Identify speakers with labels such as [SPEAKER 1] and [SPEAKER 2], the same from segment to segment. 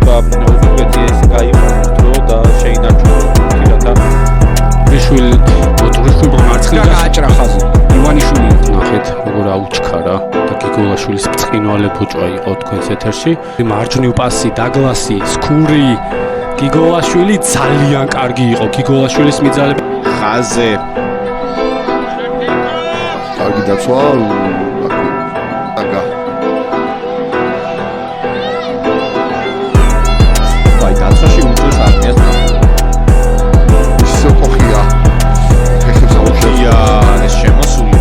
[SPEAKER 1] შეიძლება უზბეკეთი ეს გაიყვანოს დრო და შეინარჩუნოს თირათა
[SPEAKER 2] შვილი ოთრიშვილმა მარცხნიდან გააჭრა ხაზი. ივანიშვილი ნახეთ როგორ აუჩქარა და გიგოლაშვილის ბრწყინვალე ბოჭვა იყო თქვენს ეთერში. მარჯვნივ პასი დაგლასი, სქური, გიგოლაშვილი ძალიან კარგი იყო. გიგოლაშვილის მიძალება
[SPEAKER 1] ხაზე
[SPEAKER 3] კარგი დაცვა დაგა
[SPEAKER 1] აი დაცვაში უწევს არტიას
[SPEAKER 3] სოფოხია
[SPEAKER 1] ხია ეს შემოსული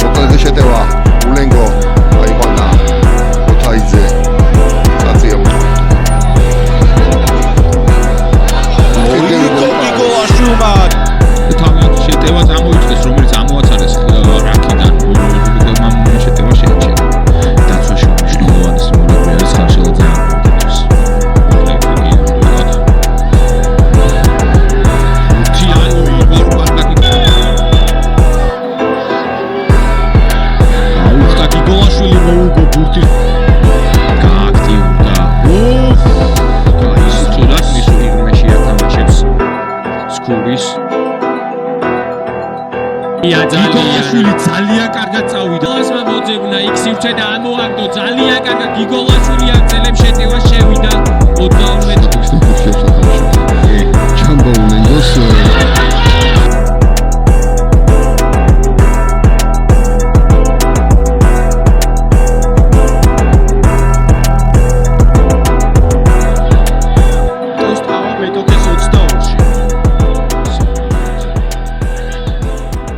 [SPEAKER 3] მოკლედ შეტევა ულენგო აიყვანა ოთაიძე საწიო
[SPEAKER 1] გიგოლაშვილმა
[SPEAKER 4] თავიანთი შეტევა წამოიწყეს, რომელიც ამოაცარეს რაკიდან შეტევა შეეჩერა. დაცვაში მნიშვნელოვანი სიმბოლური არის ხარშელა გიგოლაშვილი მოუგო ბურთი გააქტიურდა. ისწორად მის ირმეში ათამაშებს სკურის გიგოლაშვილი ძალიან კარგად წავიდა. გოლასმა მოძებნა იქ სივრცე და ამოაგდო ძალიან კარგად. გიგოლაშვილი ამ წელებს შეტევა შევიდა 52
[SPEAKER 3] ჩამბოულენგოს